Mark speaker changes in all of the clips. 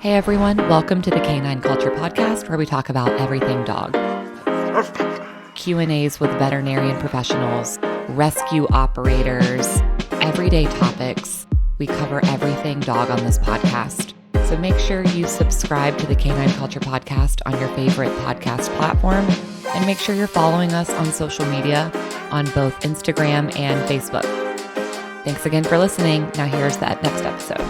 Speaker 1: Hey everyone, welcome to the Canine Culture Podcast, where we talk about everything dog. Q&As with veterinarian professionals, rescue operators, everyday topics. We cover everything dog on this podcast. So make sure you subscribe to the Canine Culture Podcast on your favorite podcast platform, and make sure you're following us on social media on both Instagram and Facebook. Thanks again for listening. Now here's that next episode.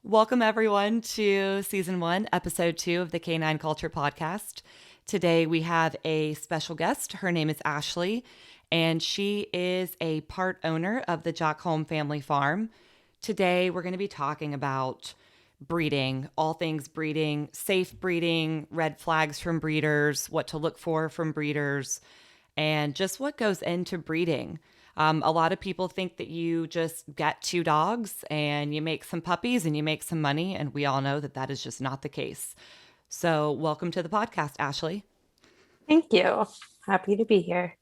Speaker 1: Welcome everyone to Season 1, Episode 2 of the Canine Culture Podcast. Today we have a special guest. Her name is Ashley, and she is a part owner of the Jockholm Family Farm. Today we're going to be talking about breeding, all things breeding, safe breeding, red flags from breeders, what to look for from breeders, and just what goes into breeding. A lot of people think that you just get two dogs and you make some puppies and you make some money, and we all know that that is just not the case. So welcome to the podcast, Ashley.
Speaker 2: Thank you. Happy to be here.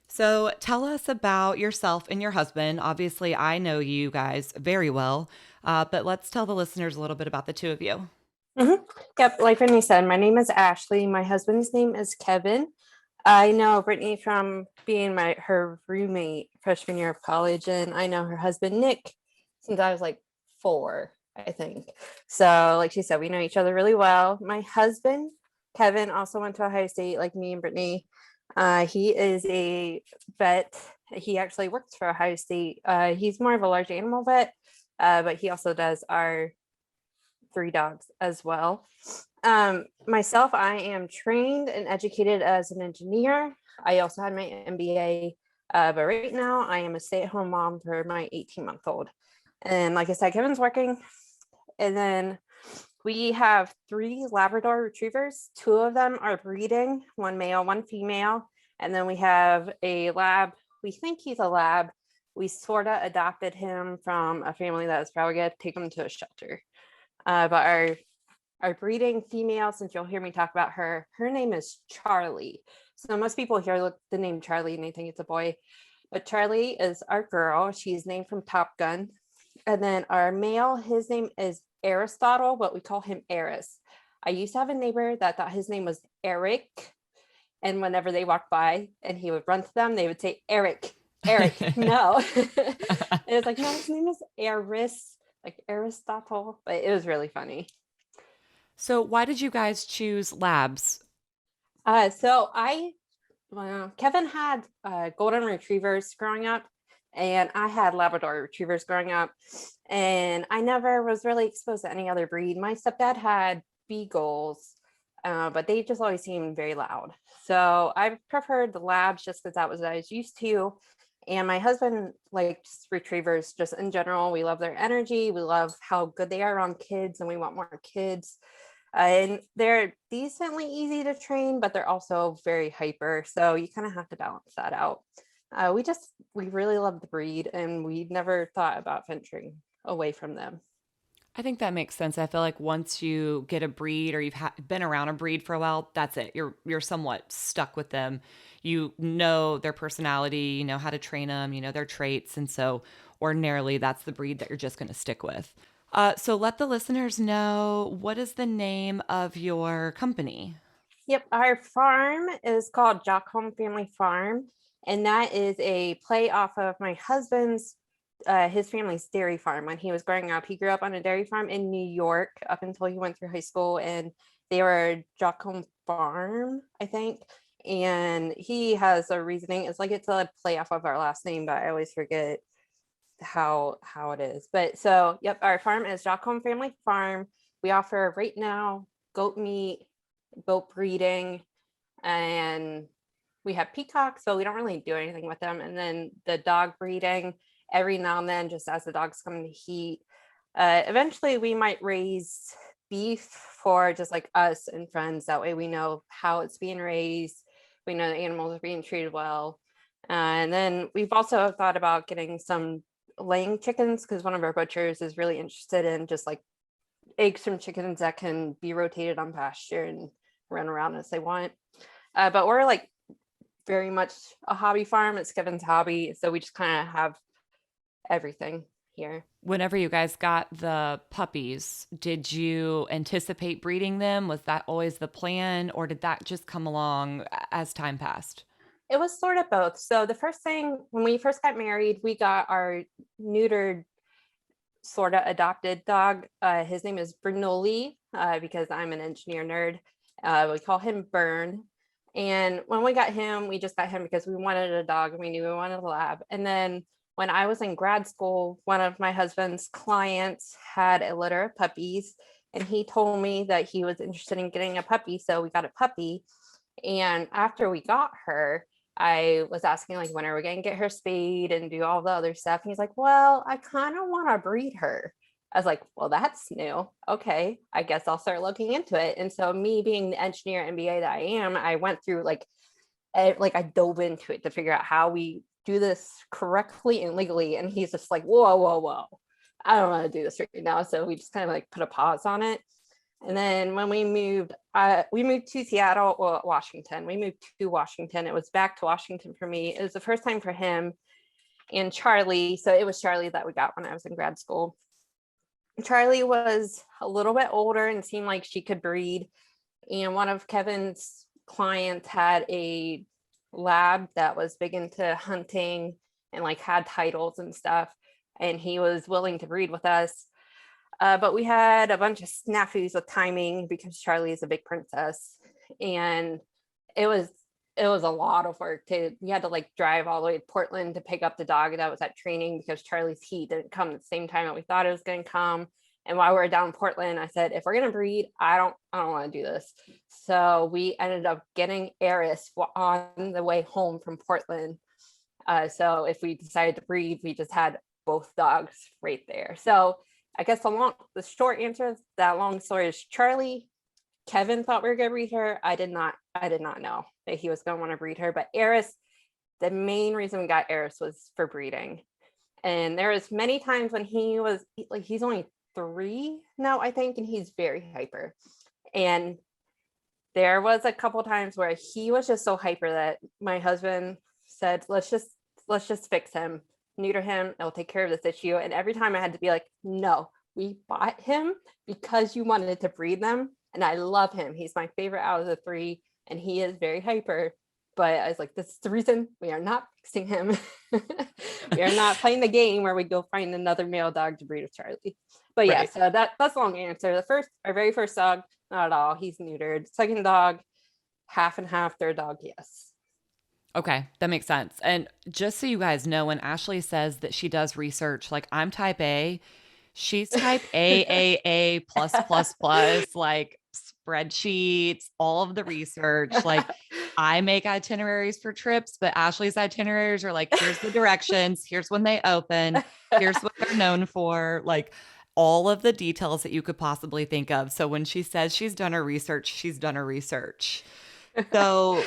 Speaker 1: So tell us about yourself and your husband. Obviously, I know you guys very well, but let's tell the listeners a little bit about the two of you.
Speaker 2: Yep, like Brittany said, my name is Ashley. My husband's name is Kevin. I know Brittany from being her roommate freshman year of college, and I know her husband Nick since I was like 4, I think. So, like she said, we know each other really well. My husband Kevin also went to Ohio State, like me and Brittany. He is a vet. He actually works for Ohio State. He's more of a large animal vet, but he also does our 3 dogs as well. Myself, I am trained and educated as an engineer. I also had my MBA, but right now I am a stay-at-home mom for my 18-month-old. And like I said, Kevin's working. And then we have 3 Labrador retrievers. 2 of them are breeding, 1 male, 1 female. And then we have a lab. We think he's a lab. We sort of adopted him from a family that was probably going to take him to a shelter. But our breeding female, since you'll hear me talk about her name is Charlie. So most people hear the name Charlie and they think it's a boy, but Charlie is our girl. She's named from Top Gun. And then our male, his name is Aristotle, but we call him Eris. I used to have a neighbor that thought his name was Eric. And whenever they walked by and he would run to them, they would say, Eric, no. And it's like, no, his name is Eris, like Aristotle, but it was really funny.
Speaker 1: So why did you guys choose labs?
Speaker 2: Kevin had golden retrievers growing up, and I had Labrador retrievers growing up, and I never was really exposed to any other breed. My stepdad had beagles, but they just always seemed very loud. So I preferred the labs just because that was what I was used to. And my husband likes retrievers just in general. We love their energy. We love how good they are on kids, and we want more kids. And they're decently easy to train, but they're also very hyper. So you kind of have to balance that out. We really love the breed, and we never thought about venturing away from them.
Speaker 1: I think that makes sense. I feel like once you get a breed or you've been around a breed for a while, that's it. You're somewhat stuck with them. You know their personality, you know how to train them, you know their traits, and so ordinarily that's the breed that you're just going to stick with. So let the listeners know, what is the name of your company?
Speaker 2: Yep, our farm is called Jockholm Family Farm, and that is a play off of my husband's his family's dairy farm. When he was growing up, he grew up on a dairy farm in New York up until he went through high school, and they were Jockholm Farm, I think. And he has a reasoning. It's like it's a play off of our last name, but I always forget how it is. But so, yep, our farm is Jockholm Family Farm. We offer right now goat meat, goat breeding, and we have peacocks, but we don't really do anything with them. And then the dog breeding, every now and then, just as the dogs come to heat. Eventually we might raise beef for just like us and friends. That way we know how it's being raised. We know the animals are being treated well. And then we've also thought about getting some laying chickens, because one of our butchers is really interested in just like eggs from chickens that can be rotated on pasture and run around as they want. But we're like very much a hobby farm. It's Kevin's hobby. So we just kind of have everything. here.
Speaker 1: Whenever you guys got the puppies, did you anticipate breeding them? Was that always the plan, or did that just come along as time passed?
Speaker 2: It was sort of both. So the first thing when we first got married, we got our neutered sort of adopted dog. His name is Bernoulli because I'm an engineer nerd. We call him Burn. And when we got him, we just got him because we wanted a dog and we knew we wanted a lab. And then when I was in grad school, one of my husband's clients had a litter of puppies and he told me that he was interested in getting a puppy. So we got a puppy. And after we got her, I was asking, like, when are we going to get her spayed and do all the other stuff? And he's like, well, I kind of want to breed her. I was like, well, that's new. Okay, I guess I'll start looking into it. And so, me being the engineer MBA that I am, I went through like I dove into it to figure out how we do this correctly and legally. And he's just like, whoa, whoa, whoa. I don't want to do this right now. So we just kind of like put a pause on it. And then when we moved to Seattle, well, Washington. We moved to Washington. It was back to Washington for me. It was the first time for him and Charlie. So it was Charlie that we got when I was in grad school. Charlie was a little bit older and seemed like she could breed. And one of Kevin's clients had a lab that was big into hunting and like had titles and stuff. And he was willing to breed with us. But we had a bunch of snafus with timing because Charlie is a big princess, and it was a lot of work. We had to like drive all the way to Portland to pick up the dog that was at training because Charlie's heat didn't come at the same time that we thought it was going to come. And while we were down in Portland, I said, if we're going to breed, I don't want to do this. So we ended up getting Eris on the way home from Portland. So if we decided to breed, we just had both dogs right there. So I guess the short answer to that long story is Kevin thought we were going to breed her. I did not know that he was going to want to breed her. But Eris, the main reason we got Eris was for breeding. And there was many times when he was like, he's only 3 now, I think, and he's very hyper. And there was a couple times where he was just so hyper that my husband said, let's just fix him, neuter him, it'll take care of this issue. And every time I had to be like, no, we bought him because you wanted to breed them. And I love him. He's my favorite out of the 3. And he is very hyper. But I was like, this is the reason we are not fixing him. We are not playing the game where we go find another male dog to breed with Charlie. But yeah,
Speaker 1: Right.
Speaker 2: so that's the long answer. Our very first dog, not at all. He's neutered. Second dog, half and half. Third dog, yes.
Speaker 1: Okay, that makes sense. And just so you guys know, when Ashley says that she does research, like I'm type A, she's type A plus plus plus, like spreadsheets, all of the research. Like I make itineraries for trips, but Ashley's itineraries are like, here's the directions, here's when they open, here's what they're known for, like all of the details that you could possibly think of. So when she says she's done her research, she's done her research. So,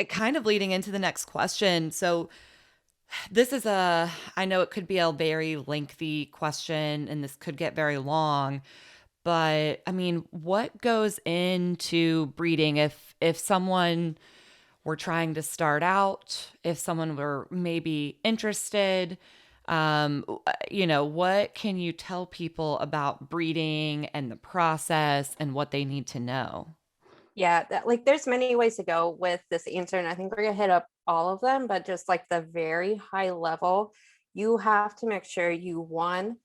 Speaker 1: kind of leading into the next question. So, this is I know it could be a very lengthy question and this could get very long, but I mean, what goes into breeding if someone were trying to start out, if someone were maybe interested, what can you tell people about breeding and the process and what they need to know?
Speaker 2: Yeah, like there's many ways to go with this answer, and I think we're gonna hit up all of them, but just like the very high level, you have to make sure you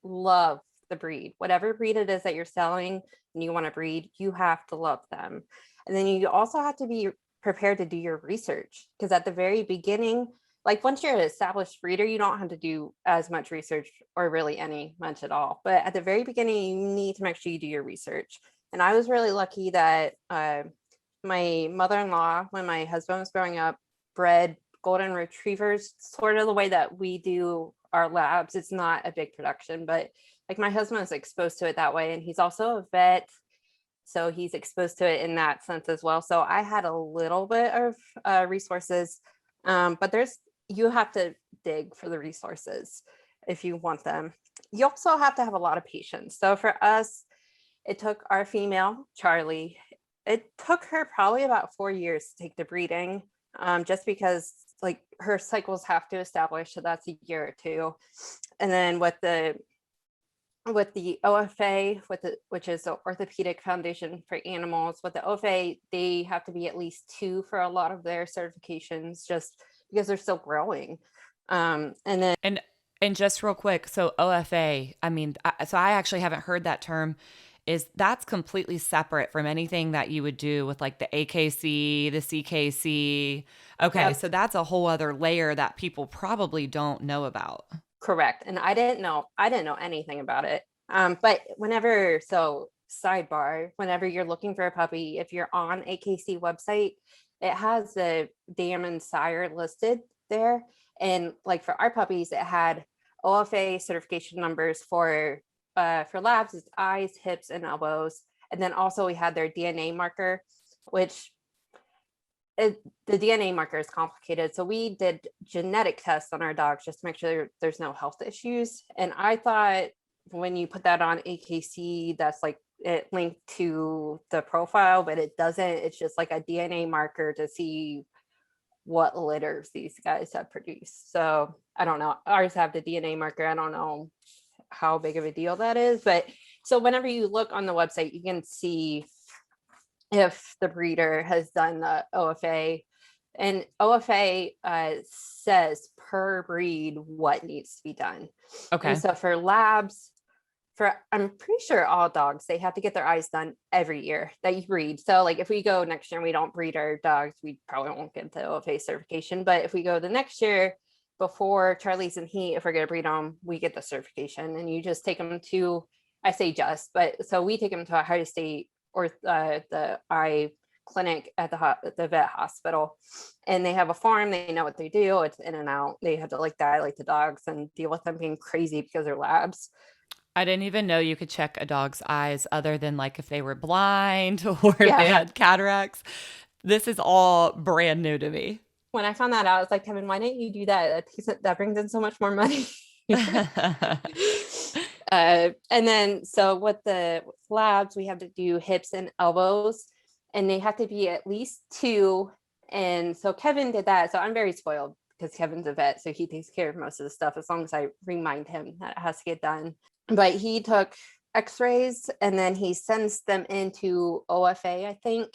Speaker 2: love the breed, whatever breed it is that you're selling and you want to breed, you have to love them. And then you also have to be prepared to do your research because at the very beginning, like once you're an established breeder, you don't have to do as much research or really any much at all. But at the very beginning, you need to make sure you do your research. And I was really lucky that my mother-in-law, when my husband was growing up, bred golden retrievers, sort of the way that we do our labs. It's not a big production, but like my husband is exposed to it that way. And he's also a vet. So he's exposed to it in that sense as well. So I had a little bit of resources, but you have to dig for the resources if you want them. You also have to have a lot of patience. So for us, it took our female, Charlie, it took her probably about 4 years to take the breeding, just because like her cycles have to establish. So that's a year or two. And then with the with the OFA, which is the Orthopedic Foundation for Animals, with the OFA, they have to be at least 2 for a lot of their certifications, just because they're still growing. And then
Speaker 1: And and just real quick, so OFA, I mean, so I actually haven't heard that term. Is that's completely separate from anything that you would do with like the AKC, the CKC. Okay,
Speaker 2: yep,
Speaker 1: so that's a whole other layer that people probably don't know about.
Speaker 2: correct. And I didn't know anything about it. But sidebar, whenever you're looking for a puppy, if you're on AKC website, it has the dam and sire listed there. And like for our puppies, it had OFA certification numbers for labs, it's eyes, hips, and elbows. And then also we had their DNA marker, which the DNA marker is complicated. So we did genetic tests on our dogs just to make sure there's no health issues. And I thought when you put that on AKC, that's like it linked to the profile, but it doesn't. It's just like a DNA marker to see what litters these guys have produced. So I don't know. Ours have the DNA marker. I don't know how big of a deal that is. But so whenever you look on the website, you can see if the breeder has done the OFA. And OFA says per breed what needs to be done. And
Speaker 1: Okay.
Speaker 2: so for labs, I'm pretty sure all dogs, they have to get their eyes done every year that you breed. So like if we go next year and we don't breed our dogs, we probably won't get the OFA certification. But if we go the next year before Charlie's in heat, if we're going to breed them, we get the certification. And you just take them to, I say just, but so we take them to Ohio State or the eye clinic at the vet hospital, and they have a farm. They know what they do. It's in and out. They have to like dilate the dogs and deal with them being crazy because they're labs.
Speaker 1: I didn't even know you could check a dog's eyes other than like if they were blind or if they
Speaker 2: Yeah.
Speaker 1: had cataracts. This is all brand new to me.
Speaker 2: When I found that out, I was like, Kevin, why didn't you do that? That brings in so much more money. And then so with with labs, we have to do hips and elbows, and they have to be at least 2. And so Kevin did that. So I'm very spoiled because Kevin's a vet, so he takes care of most of the stuff as long as I remind him that it has to get done. But he took x-rays and then he sends them into OFA, I think.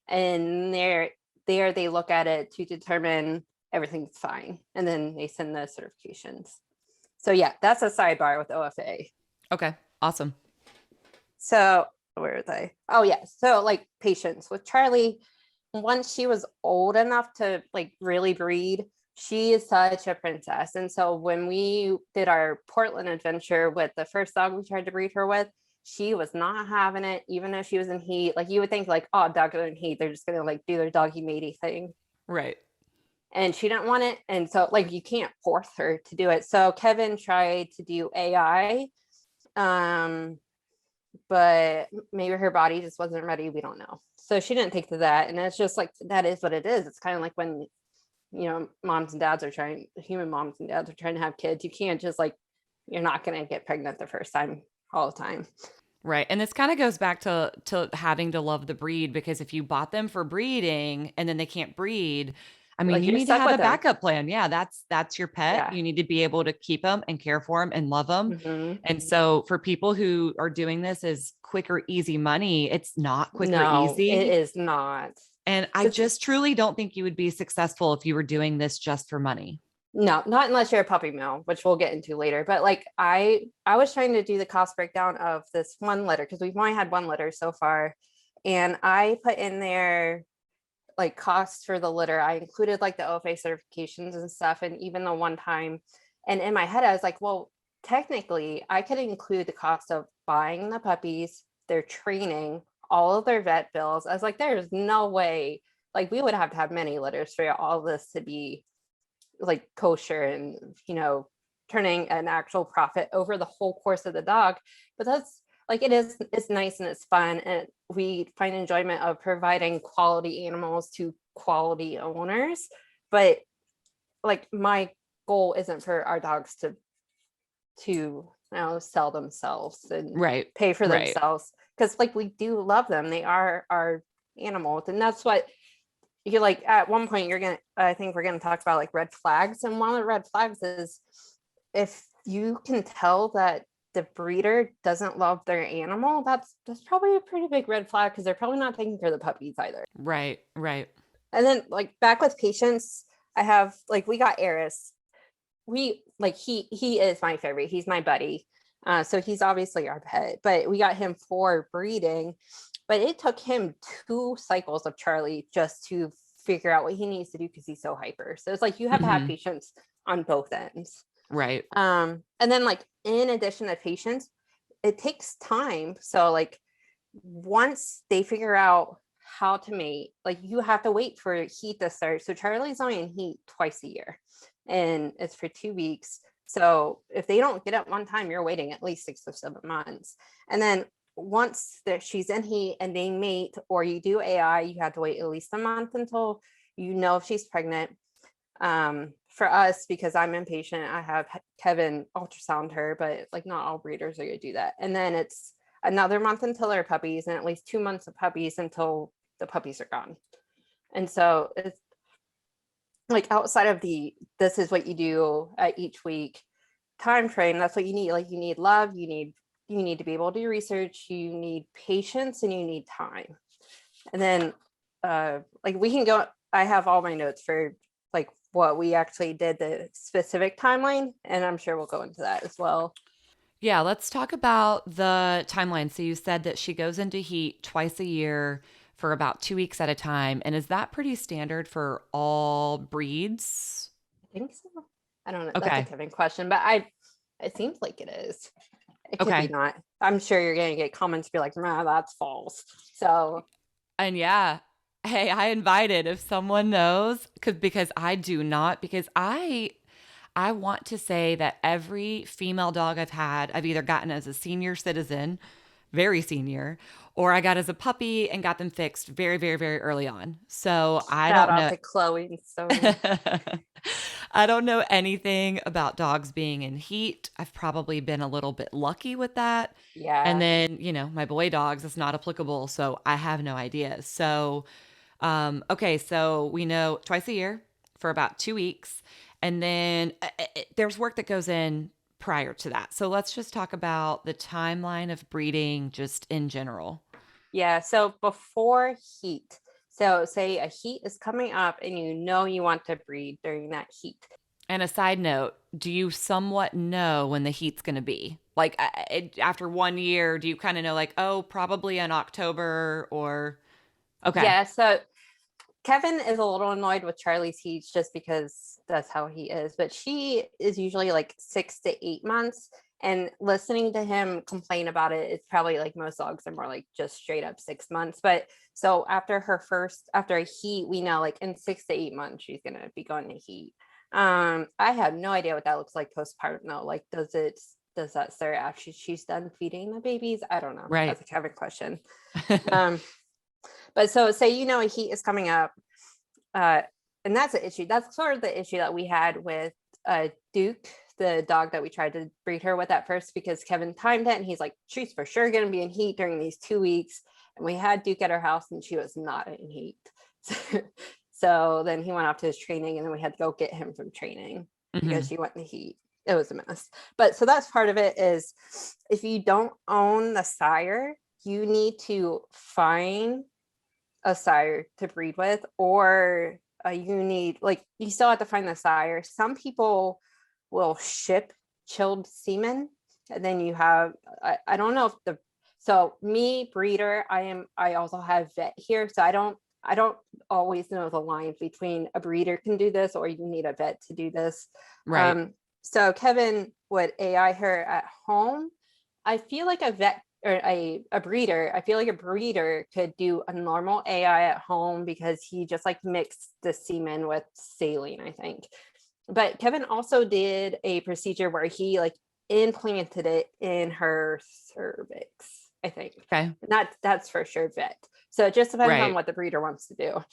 Speaker 2: And there they look at it to determine everything's fine. And then they send the certifications. So yeah, that's a sidebar with OFA.
Speaker 1: Okay, awesome.
Speaker 2: So where are they? Oh yeah. So like patience with Charlie, once she was old enough to like really breed, she is such a princess. And so when we did our Portland adventure with the first dog we tried to breed her with, she was not having it, even though she was in heat. Like you would think like, oh, dogs are in heat, they're just gonna like do their doggy matey thing.
Speaker 1: Right.
Speaker 2: And she didn't want it. And so like you can't force her to do it. So Kevin tried to do AI. But maybe her body just wasn't ready. We don't know. So she didn't take to that. And it's just like, that is what it is. It's kind of like when, human moms and dads are trying to have kids. You can't just like, you're not going to get pregnant the first time all the time.
Speaker 1: Right. And this kind of goes back to having to love the breed, because if you bought them for breeding and then they can't breed, I mean,
Speaker 2: Like
Speaker 1: you
Speaker 2: you're
Speaker 1: need to
Speaker 2: stuck
Speaker 1: have a
Speaker 2: with them.
Speaker 1: backup plan. Yeah, that's your pet.
Speaker 2: Yeah.
Speaker 1: You need to be able to keep them and care for them and love them.
Speaker 2: Mm-hmm.
Speaker 1: And so for people who are doing this as quick or easy money, it's not quick or
Speaker 2: No, it
Speaker 1: easy.
Speaker 2: is not.
Speaker 1: And I just truly don't think you would be successful if you were doing this just for money.
Speaker 2: No, not unless you're a puppy mill, which we'll get into later. But like I was trying to do the cost breakdown of this one litter because we've only had one litter so far. And I put in there like costs for the litter. I included like the OFA certifications and stuff. And even the one time, and in my head, I was like, well, technically I could include the cost of buying the puppies, their training, all of their vet bills. I was like, there's no way, like we would have to have many litters for all this to be like kosher and, turning an actual profit over the whole course of the dog. But that's like, it's nice and it's fun. And we find enjoyment of providing quality animals to quality owners. But like my goal isn't for our dogs to sell themselves and
Speaker 1: Right.
Speaker 2: pay for
Speaker 1: Right.
Speaker 2: themselves. Because like we do love them. They are our animals. And that's what you're like at one point I think we're gonna talk about like red flags. And one of the red flags is if you can tell that the breeder doesn't love their animal, that's probably a pretty big red flag, because they're probably not taking care of the puppies either.
Speaker 1: Right. Right.
Speaker 2: And then like back with patients, I have like, we got Eris. We like, he is my favorite. He's my buddy. So he's obviously our pet, but we got him for breeding. But it took him 2 cycles of Charlie just to figure out what he needs to do, because he's so hyper. So it's like you have to have
Speaker 1: Mhm.
Speaker 2: patience on both ends.
Speaker 1: Right.
Speaker 2: And then like in addition to patience, it takes time. So like once they figure out how to mate, like you have to wait for heat to start. So Charlie's only in heat twice a year, and it's for 2 weeks. So if they don't get it one time, you're waiting at least 6 or 7 months. And then once that she's in heat and they mate, or you do AI, you have to wait at least a month until you know if she's pregnant. For us, because I'm impatient, I have Kevin ultrasound her, but like not all breeders are gonna do that. And then it's another month until they're puppies, and at least 2 months of puppies until the puppies are gone. And so it's like outside of the this is what you do at each week time frame, that's what you need. Like you need love, you need to be able to do research, you need patience, and you need time. And then like we can go, I have all my notes for like what we actually did, the specific timeline, and I'm sure we'll go into that as well.
Speaker 1: Yeah, let's talk about the timeline. So you said that she goes into heat twice a year for about 2 weeks at a time. And is that pretty standard for all breeds?
Speaker 2: I think so. I don't know. That's a
Speaker 1: Okay.
Speaker 2: Kevin question, but it seems like it is. It could be
Speaker 1: Okay.
Speaker 2: not. I'm sure you're gonna get comments be like, nah, that's false. So
Speaker 1: And yeah, hey, I invited if someone knows, because I do not, because I want to say that every female dog I've had, I've either gotten as a senior citizen, very senior, or I got as a puppy and got them fixed very, very, very early on. So I
Speaker 2: shout
Speaker 1: don't
Speaker 2: out
Speaker 1: know.
Speaker 2: to Chloe and Sony.
Speaker 1: I don't know anything about dogs being in heat. I've probably been a little bit lucky with that. And
Speaker 2: Yeah.
Speaker 1: then, my boy dogs, it's not applicable. So I have no idea. So, okay. So we know twice a year for about 2 weeks. And then there's work that goes in prior to that. So let's just talk about the timeline of breeding just in general.
Speaker 2: Yeah. So before heat. So say a heat is coming up and you know you want to breed during that heat.
Speaker 1: And a side note, do you somewhat know when the heat's going to be? Like after 1 year, do you kind of know, like, oh, probably in October or okay.
Speaker 2: Yeah. So Kevin is a little annoyed with Charlie's heats just because that's how he is, but she is usually like 6 to 8 months. And listening to him complain about it, it's probably like most dogs are more like just straight up 6 months. But so after a heat, we know like in 6 to 8 months, she's going to be going to heat. I have no idea what that looks like postpartum though. Like, does that start after she's done feeding the babies? I don't know.
Speaker 1: Right.
Speaker 2: That's a Kevin question. Um, but so say, a heat is coming up, uh, and that's an issue. That's sort of the issue that we had with Duke, the dog that we tried to breed her with at first, because Kevin timed it and he's like, she's for sure going to be in heat during these 2 weeks. And we had Duke at our house and she was not in heat. So then he went off to his training, and then we had to go get him from training because
Speaker 1: Hmm.
Speaker 2: she went in the heat. It was a mess. But so that's part of it, is if you don't own the sire, you need to find a sire to breed with, or you need, like, you still have to find the sire. Some people will ship chilled semen, and then you have, I don't know if so me breeder, I also have vet here, so I don't always know the line between a breeder can do this or you need a vet to do this.
Speaker 1: Right.
Speaker 2: So Kevin would AI her at home. I feel like a vet or a breeder, I feel like a breeder could do a normal AI at home, because he just like mixed the semen with saline, I think. But Kevin also did a procedure where he like implanted it in her cervix, I think.
Speaker 1: Okay.
Speaker 2: That's for sure vet. So it just depends on
Speaker 1: Right.
Speaker 2: what the breeder wants to do.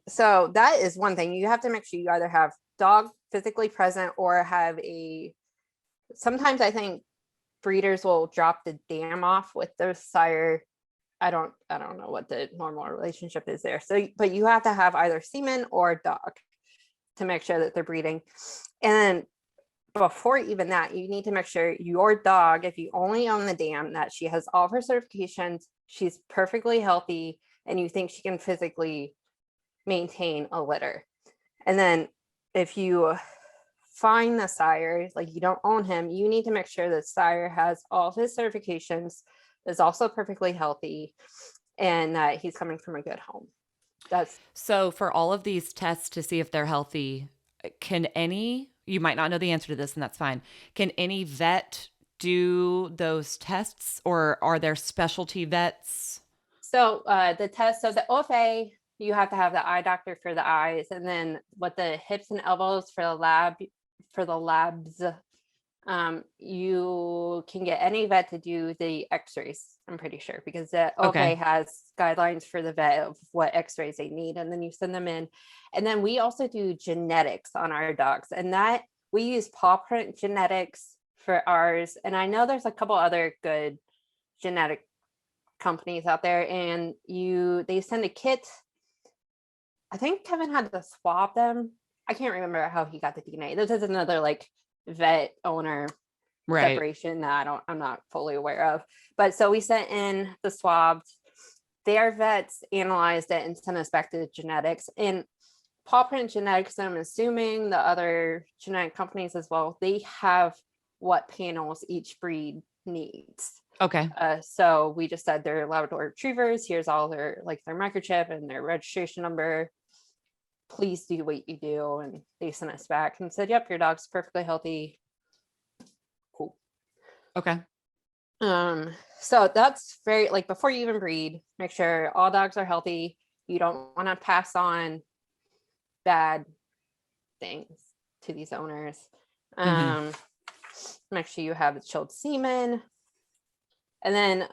Speaker 2: So that is one thing. You have to make sure you either have dog physically present or have sometimes I think breeders will drop the dam off with their sire. I don't know what the normal relationship is there. So, but you have to have either semen or dog to make sure that they're breeding. And before even that, you need to make sure your dog, if you only own the dam, that she has all of her certifications, she's perfectly healthy, and you think she can physically maintain a litter. And then if you find the sire, like you don't own him, you need to make sure the sire has all of his certifications, is also perfectly healthy, and that he's coming from a good home. That's
Speaker 1: So for all of these tests to see if they're healthy, can any, you might not know the answer to this and that's fine. Can any vet do those tests or are there specialty vets?
Speaker 2: so the test. So the OFA, you have to have the eye doctor for the eyes, and then what the hips and elbows for the labs. You can get any vet to do the x-rays, I'm pretty sure, because the OFA
Speaker 1: Okay.
Speaker 2: has guidelines for the vet of what x-rays they need, and then you send them in. And then we also do genetics on our dogs, and that we use paw print genetics for ours. And I know there's a couple other good genetic companies out there, and they send a kit. I think Kevin had to swab them. I can't remember how he got the DNA. This is another like vet owner
Speaker 1: Right.
Speaker 2: separation that I'm not fully aware of. But so we sent in the swabs. Their vets analyzed it and sent us back to genetics. And paw print genetics, I'm assuming the other genetic companies as well, they have what panels each breed needs.
Speaker 1: Okay.
Speaker 2: So we just said they're Labrador retrievers. Here's all their microchip and their registration number. Please do what you do. And they sent us back and said, yep, your dog's perfectly healthy. Cool.
Speaker 1: Okay.
Speaker 2: So that's very, like, before you even breed, make sure all dogs are healthy. You don't want to pass on bad things to these owners.
Speaker 1: Mm-hmm.
Speaker 2: Make sure you have chilled semen. And then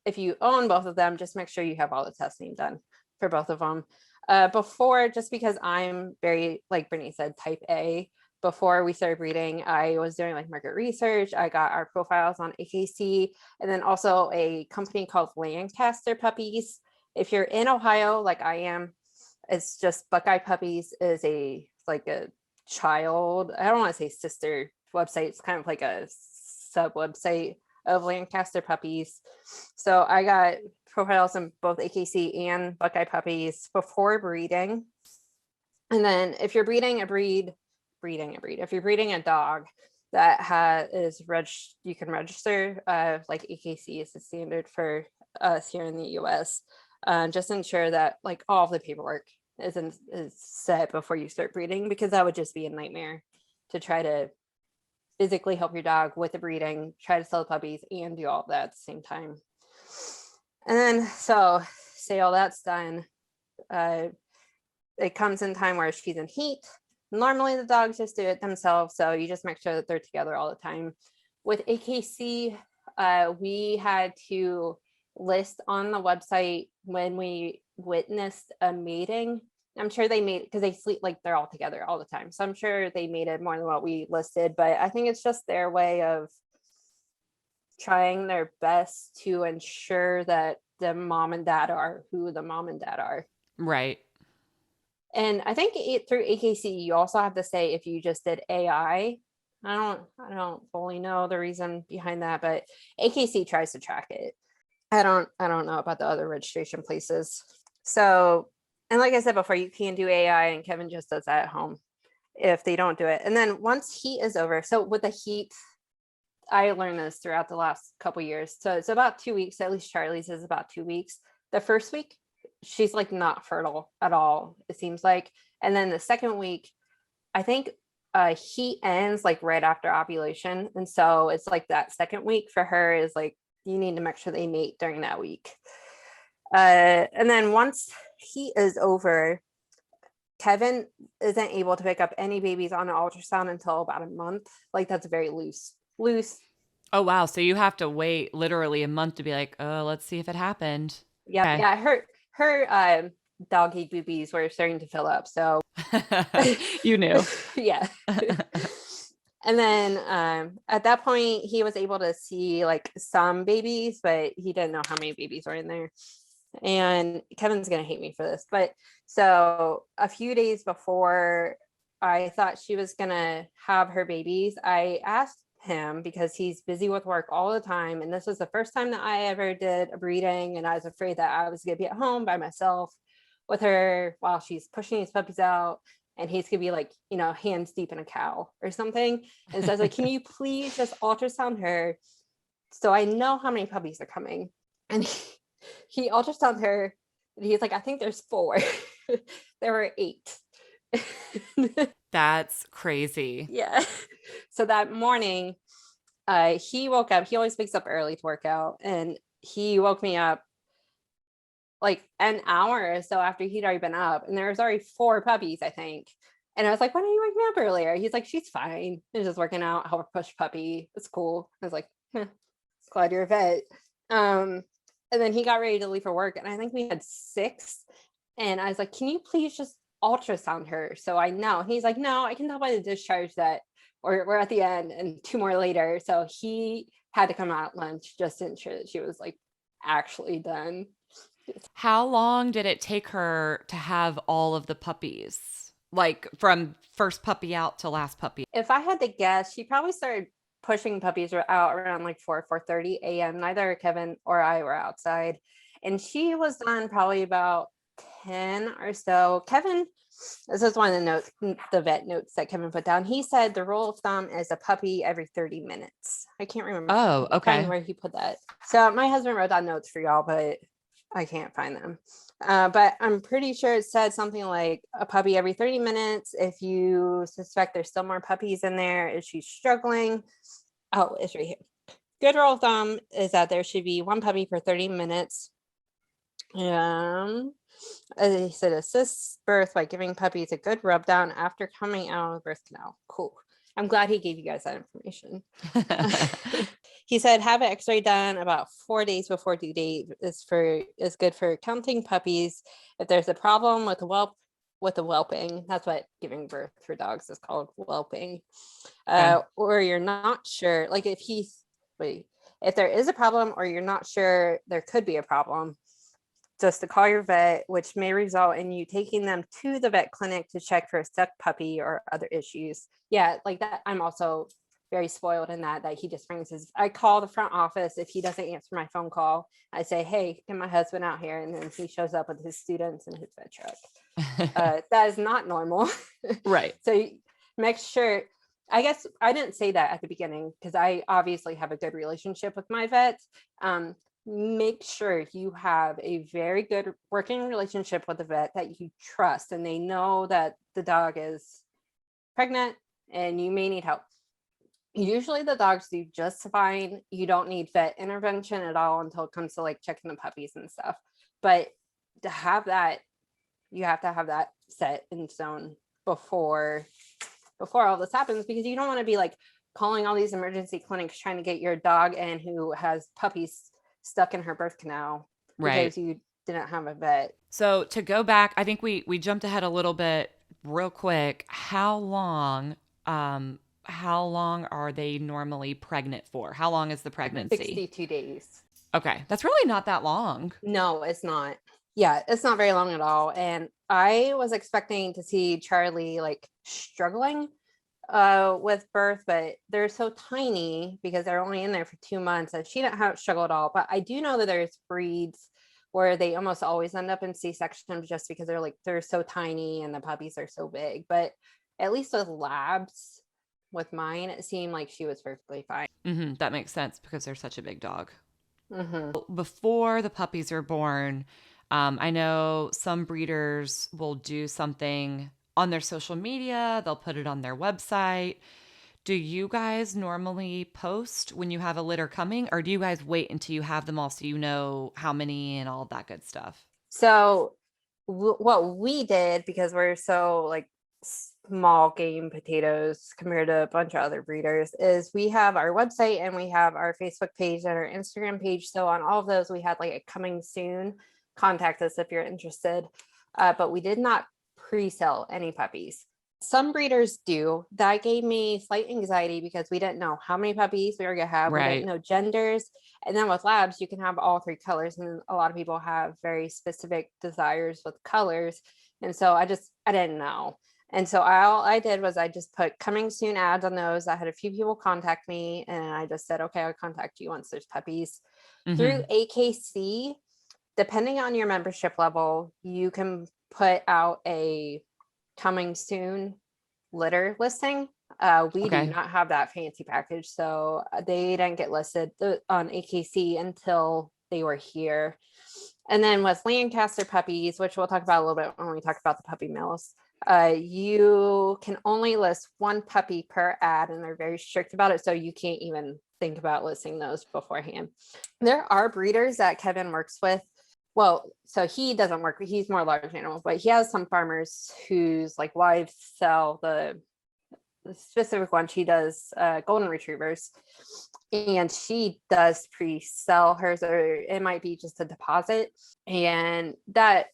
Speaker 2: if you own both of them, just make sure you have all the testing done for both of them. Before, just because I'm very, like Brittany said, type A, before we started breeding, I was doing like market research. I got our profiles on AKC, and then also a company called Lancaster Puppies. If you're in Ohio, like I am, it's just Buckeye Puppies is a child, I don't want to say sister website. It's kind of like a sub website of Lancaster Puppies. So I got profiles on both AKC and Buckeye Puppies before breeding. And then if you're breeding a if you're breeding a dog that you can register, like AKC is the standard for us here in the US. Just ensure that like all of the paperwork is set before you start breeding, because that would just be a nightmare to try to physically help your dog with the breeding, try to sell the puppies, and do all of that at the same time. And then, so say all that's done, it comes in time where she's in heat. Normally the dogs just do it themselves, so you just make sure that they're together all the time. With AKC, we had to list on the website when we witnessed a mating. I'm sure they made, because they sleep, like they're all together all the time, so I'm sure they made it more than what we listed, but I think it's just their way of trying their best to ensure that the mom and dad are who the mom and dad are.
Speaker 1: Right.
Speaker 2: And I think through AKC, you also have to say if you just did AI. I don't fully know the reason behind that, but AKC tries to track it. I don't know about the other registration places. So, and like I said before, you can do AI, and Kevin just does that at home if they don't do it. And then once heat is over, so with the heat, I learned this throughout the last couple years. So it's about 2 weeks, at least Charlie's is about 2 weeks. The first week, she's like not fertile at all, it seems like. And then the second week, I think heat ends like right after ovulation. And so it's like that second week for her is like, you need to make sure they mate during that week. And then once heat is over, Kevin isn't able to pick up any babies on an ultrasound until about a month. Like that's very loose.
Speaker 1: Oh, wow. So you have to wait literally a month to be like, oh, let's see if it happened.
Speaker 2: Yep.
Speaker 1: Okay.
Speaker 2: Yeah. Her doggy boobies were starting to fill up. So
Speaker 1: You knew.
Speaker 2: yeah. And then at that point, he was able to see like some babies, but he didn't know how many babies were in there. And Kevin's going to hate me for this. But so a few days before I thought she was gonna have her babies. I asked him because he's busy with work all the time, and this was the first time that I ever did a breeding, and I was afraid that I was gonna be at home by myself with her while she's pushing these puppies out, and he's gonna be like, hands deep in a cow or something. And so I was like, can you please just ultrasound her so I know how many puppies are coming? And he ultrasounded her, and he's like, I think there's 4. There were 8.
Speaker 1: That's crazy.
Speaker 2: Yeah. So that morning, he woke up. He always wakes up early to work out, and he woke me up like an hour or so after he'd already been up, and there was already 4 puppies, I think. And I was like, why didn't you wake me up earlier? He's like, she's fine. She's just working out, help her push puppy. It's cool. I was like, glad you're a vet. And then he got ready to leave for work, and I think we had 6. And I was like, can you please just ultrasound her so I know? And he's like, no, I can tell by the discharge that we're at the end, and 2 more later. So he had to come out at lunch just to ensure that she was like actually done.
Speaker 1: How long did it take her to have all of the puppies? Like from first puppy out to last puppy?
Speaker 2: If I had to guess, she probably started pushing puppies out around like 4:30 a.m. Neither Kevin or I were outside, and she was done probably about 10 or so. Kevin, this is one of the notes, the vet notes that Kevin put down. He said the rule of thumb is a puppy every 30 minutes. I can't remember
Speaker 1: Oh, okay.
Speaker 2: where he put that. So my husband wrote down notes for y'all, but I can't find them. But I'm pretty sure it said something like a puppy every 30 minutes. If you suspect there's still more puppies in there, if she's struggling. Oh, it's right here. Good rule of thumb is that there should be 1 puppy per 30 minutes. He said assist birth by giving puppies a good rub down after coming out of the birth canal. Cool. I'm glad he gave you guys that information. He said have an x-ray done about 4 days before due date is good for counting puppies. If there's a problem with the whelping, that's what giving birth for dogs is called, whelping. Or you're not sure, like if there is a problem or you're not sure there could be a problem, just to call your vet, which may result in you taking them to the vet clinic to check for a stuck puppy or other issues. Yeah, like that. I'm also very spoiled in that he just brings I call the front office. If he doesn't answer my phone call, I say, hey, get my husband out here. And then he shows up with his students and his vet truck. That is not normal.
Speaker 1: Right.
Speaker 2: So make sure, I guess I didn't say that at the beginning because I obviously have a good relationship with my vets. Make sure you have a very good working relationship with the vet that you trust, and they know that the dog is pregnant and you may need help. Usually the dogs do just fine. You don't need vet intervention at all until it comes to like checking the puppies and stuff. But to have that, you have to have that set in stone before all this happens, because you don't want to be like calling all these emergency clinics trying to get your dog in who has puppies stuck in her birth canal because you didn't have a vet.
Speaker 1: So to go back, I think we jumped ahead a little bit real quick. How long are they normally pregnant for? How long is the pregnancy?
Speaker 2: 62 days.
Speaker 1: Okay. That's really not that long.
Speaker 2: No, it's not. Yeah, it's not very long at all. And I was expecting to see Charlie like struggling with birth, but they're so tiny because they're only in there for 2 months that she didn't have struggle at all. But I do know that there's breeds where they almost always end up in C-section just because they're so tiny and the puppies are so big. But at least with labs, with mine, it seemed like she was perfectly fine.
Speaker 1: Mm-hmm. That makes sense because they're such a big dog.
Speaker 2: Mm-hmm.
Speaker 1: Before the puppies are born, I know some breeders will do something on their social media. They'll put it on their website. Do you guys normally post when you have a litter coming, or do you guys wait until you have them all so you know how many and all that good stuff?
Speaker 2: So what we did, because we're so like small game potatoes compared to a bunch of other breeders, is we have our website and we have our Facebook page and our Instagram page. So on all of those, we had like a coming soon, contact us if you're interested. But we did not pre-sell any puppies. Some breeders do. That gave me slight anxiety because we didn't know how many puppies we were going to have.
Speaker 1: Right.
Speaker 2: We didn't know genders. And then with labs, you can have all 3 colors. And a lot of people have very specific desires with colors. And so I didn't know. And so all I did was I just put coming soon ads on those. I had a few people contact me and I just said, okay, I'll contact you once there's puppies.
Speaker 1: Mm-hmm.
Speaker 2: Through AKC, depending on your membership level, you can put out a coming soon litter listing. We do
Speaker 1: Okay.
Speaker 2: not have that fancy package, so they didn't get listed on AKC until they were here. And then with Lancaster puppies, which we'll talk about a little bit when we talk about the puppy mills, you can only list one puppy per ad, and they're very strict about it. So you can't even think about listing those beforehand. There are breeders that Kevin works with. Well, so he doesn't work, he's more large animals, but he has some farmers whose like wives sell the specific one. She does golden retrievers, and she does pre-sell hers, or it might be just a deposit. And that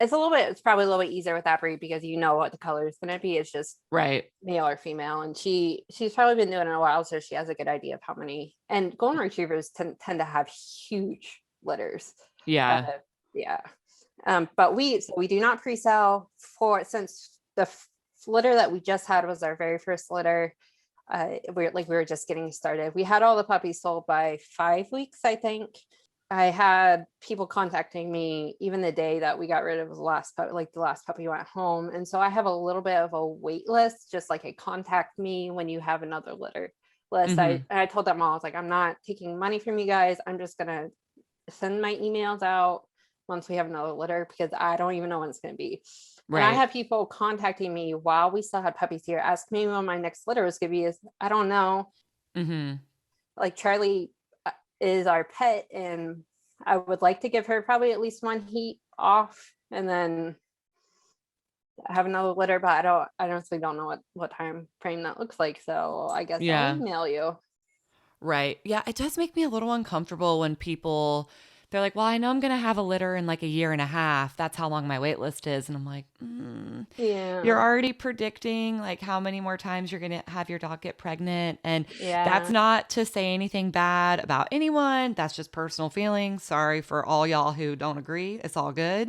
Speaker 2: it's probably a little bit easier with that breed because you know what the color is going to be. It's just
Speaker 1: Right.
Speaker 2: male or female, and she's probably been doing it a while, so she has a good idea of how many. And golden retrievers tend to have huge litters.
Speaker 1: Yeah.
Speaker 2: Yeah. But we do not pre-sell for, since the litter that we just had was our very first litter. We were just getting started. We had all the puppies sold by 5 weeks, I think. I had people contacting me even the day that we got rid of the last puppy, like the last puppy went home. And so I have a little bit of a wait list, just like a contact me when you have another litter list.
Speaker 1: Mm-hmm.
Speaker 2: I told them all, I was like, I'm not taking money from you guys. I'm just going to send my emails out once we have another litter, because I don't even know when it's going to be. And I
Speaker 1: Right.
Speaker 2: have people contacting me while we still had puppies here, asking me when my next litter was going to be. Is I don't know.
Speaker 1: Mm-hmm.
Speaker 2: Like Charlie is our pet, and I would like to give her probably at least one heat off, and then have another litter. But I honestly don't know what time frame that looks like. So I guess I'll
Speaker 1: Yeah.
Speaker 2: email you.
Speaker 1: Right. Yeah, it does make me a little uncomfortable when people they're like, "Well, I know I'm going to have a litter in like a year and a half. That's how long my wait list is." And I'm like, "You're
Speaker 2: Yeah,
Speaker 1: already predicting like how many more times you're going to have your dog get pregnant." And that's
Speaker 2: yeah.
Speaker 1: not to say anything bad about anyone. That's just personal feelings. Sorry for all y'all who don't agree. It's all good.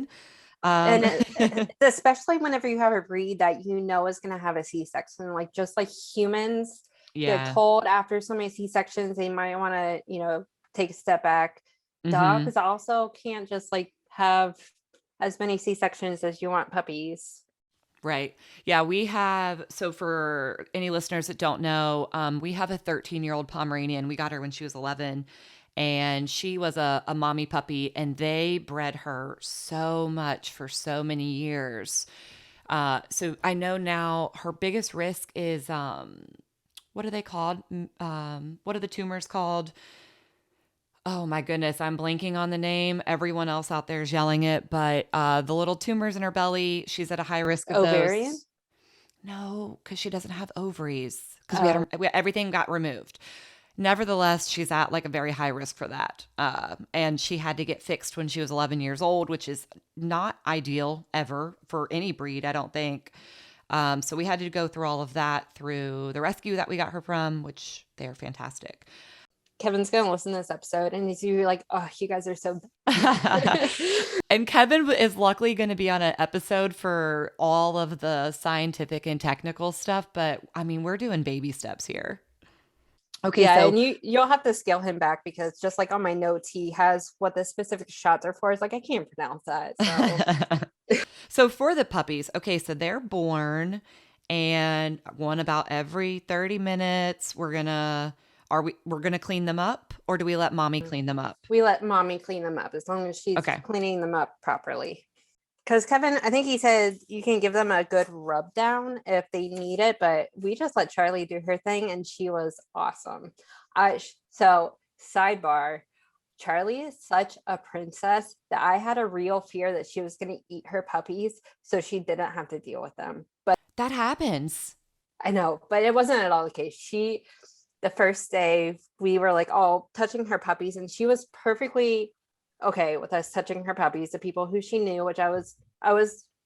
Speaker 1: Um
Speaker 2: And especially whenever you have a breed that you know is going to have a C-section, like just like humans get
Speaker 1: yeah.
Speaker 2: told after so many C-sections, they might want to, take a step back.
Speaker 1: Mhm.
Speaker 2: Dogs also can't just like have as many C-sections as you want puppies.
Speaker 1: Right. Yeah, we have. So, for any listeners that don't know, we have a 13-year-old Pomeranian. We got her when she was 11, and she was a mommy puppy, and they bred her so much for so many years. So, I know now her biggest risk is what are they called? What are the tumors called? Oh my goodness, I'm blanking on the name. Everyone else out there is yelling it, but the little tumors in her belly, she's at a high risk of
Speaker 2: Ovarian.
Speaker 1: those. No, because she doesn't have ovaries. Because
Speaker 2: Oh,
Speaker 1: everything got removed. Nevertheless, she's at like a very high risk for that. And she had to get fixed when she was 11 years old, which is not ideal ever for any breed, I don't think. So we had to go through all of that through the rescue that we got her from, which they're fantastic.
Speaker 2: Kevin's gonna listen to this episode and he's gonna be like, "Oh, you guys are so."
Speaker 1: And Kevin is luckily going to be on an episode for all of the scientific and technical stuff, but I mean, we're doing baby steps here. Okay,
Speaker 2: Yeah,
Speaker 1: so
Speaker 2: and you'll have to scale him back because just like on my notes, he has what the specific shots are for. It's like I can't pronounce that. So
Speaker 1: so for the puppies, okay, so they're born and one about every 30 minutes. We're gonna clean them up, or do we let mommy clean them up?
Speaker 2: we let mommy clean them up as long as she's
Speaker 1: Okay.
Speaker 2: cleaning them up properly. Because Kevin, I think he said you can give them a good rub down if they need it, but we just let Charlie do her thing and she was awesome. So sidebar, Charlie is such a princess that I had a real fear that she was going to eat her puppies so she didn't have to deal with them. But
Speaker 1: That happens.
Speaker 2: I know, but it wasn't at all the case. The first day, we were like all touching her puppies, and she was perfectly okay with us touching her puppies, the people who she knew, which I was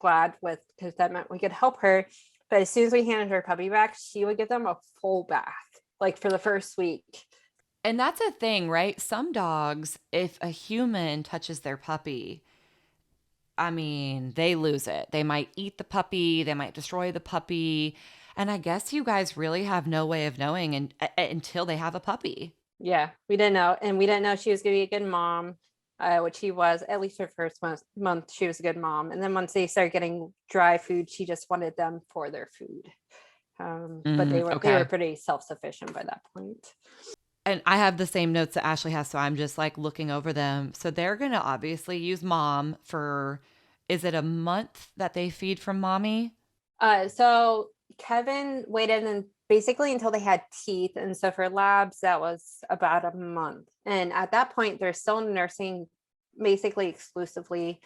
Speaker 2: glad with because that meant we could help her. But as soon as we handed her puppy back, she would give them a full bath, like for the first week.
Speaker 1: And that's a thing, right? Some dogs, if a human touches their puppy, I mean, they lose it. They might eat the puppy, they might destroy the puppy. And I guess you guys really have no way of knowing until they have a puppy.
Speaker 2: Yeah, we didn't know, and we didn't know she was going to be a good mom, which she was. At least her first month, she was a good mom, and then once they started getting dry food, she just wanted them for their food. But they were
Speaker 1: Okay.
Speaker 2: pretty self-sufficient by that point.
Speaker 1: And I have the same notes that Ashley has, so I'm just like looking over them. So they're going to obviously use mom for, is it a month that they feed from mommy?
Speaker 2: So Kevin waited and basically until they had teeth, and so for labs that was about a month. And at that point, they're still nursing basically exclusively.